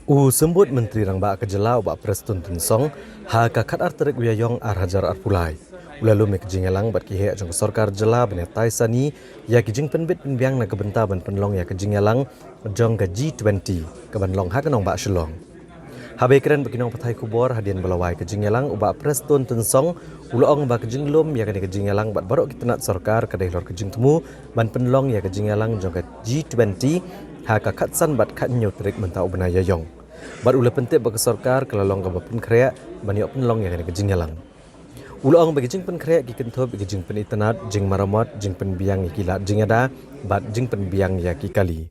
Sembut Menteri Rangba Kejelau Bak Prestone Tunsong ha kakat arterik wiayong hajar arpulai. Ulalu mek jingialang bat kihe jong sarkar jela benetai sani ya kijing penbit penbiang na kebenta ban penlong ya jingialang jong ke G20 ke banlong ha kanong bak Shillong. Habe keren bekinong patai kubor hadian belawai ke jingialang ubak Prestone Tunsong ulong bak jinglum ya ke jingialang bat barok kitenat sarkar kedai lor kijing temu ban penlong ya jingialang jong ke G20 ha kakat san bat kat nyotrik mentau benaya yong. Bat ula penting bagi sarkar kelalong ke pynkhreh baniok penlong yang ke jingialang. Ulong bagi jing pynkhreh ki kentob bagi jing penitenat jing maramot jing penbiang ki lat jingada bat jing penbiang ya ki kali.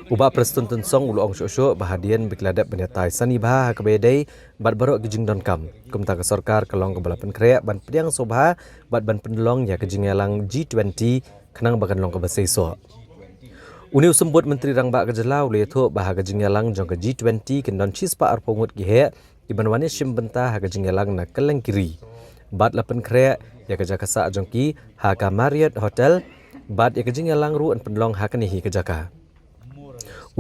Uba Prestone Tunsong ulong syok bahadian bikladat penyatai sani bah ke bedai bat barok ki jing donkam. Kumta ke sarkar kelong ke bala pynkhreh ban pediang sobha bat ban penlong ya ke jingialang G20 kenang bakan long ke basaiso. Uniu sembut Menteri Rangba Kejelau leto bahaga jingialang jong ke G20 kendon cispa arpongut gihe di banwani simbenta haga jingialang na keleng kiri. Bat la pynkhreh ya ke jakasa jongki haga Marriott Hotel bat ya ke jingialang ru an penlong hakanihi ke jaka.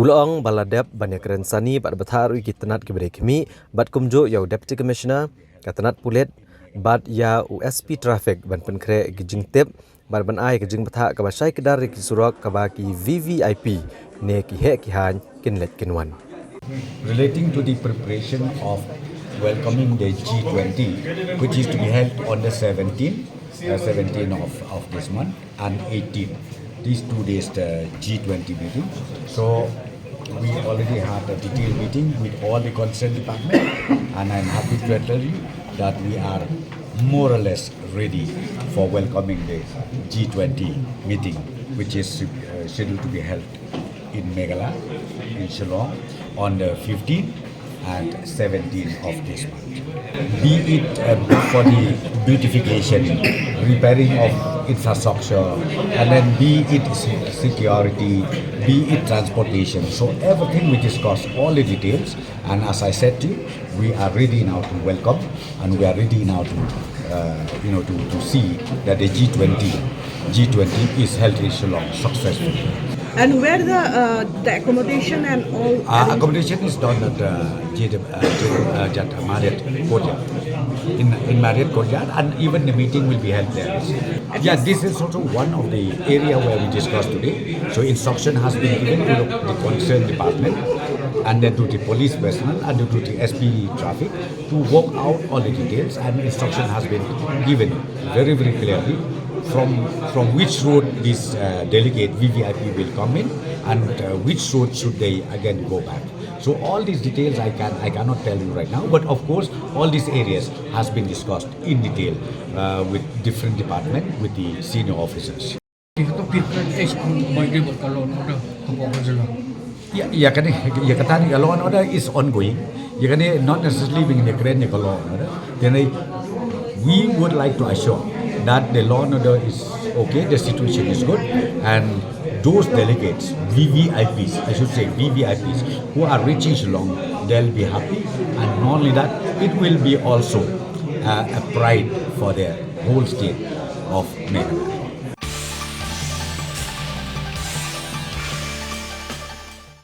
Ulong baladep banyak keren sani bat betharu kitenat ke bedai kemi bat kumjo ya Deputy Commissioner katenat pulit bat ya USP Traffic ban pynkhreh ke jingtip ban ai ke jing betha ke basai kedar ki surak ke baki VVIP ne ki he ki han kinlet kinwan. Relating to the preparation of welcoming the G20, which is to be held on the 17th of this month and 18th, these 2 days the G20 meeting. So we already had a detailed meeting with all the concerned departments, and I'm happy to tell you that we are more or less ready for welcoming the G20 meeting, which is scheduled to be held in Meghalaya, in Shillong, on the 15th and 17th of this month. Be it for the beautification, repairing of infrastructure, and then be it security, be it transportation. So everything we discussed, all the details, and as I said to you, we are ready now to welcome, and we are ready now to to see that the G20 is held in Shillong successfully. And where the accommodation and all? Accommodation is done at Marriott Courtyard. In Marriott Courtyard, and even the meeting will be held there. Yeah, this is also one of the area where we discussed today. So instruction has been given to the concerned department and then to the police personnel and to the SP traffic to work out all the details, and instruction has been given very clearly from which road this delegate VVIP will come in and which road should they again go back. So all these details I cannot tell you right now, but of course all these areas has been discussed in detail with different department, with the senior officers. Yeah, the law and order is ongoing. You can not necessarily being the grand law and order. Then we would like to assure that the law and order is okay, the situation is good, and those delegates, VVIPs, I should say VVIPs, who are reaching Shillong, they'll be happy, and not only that, it will be also a pride for the whole state of Meghalaya.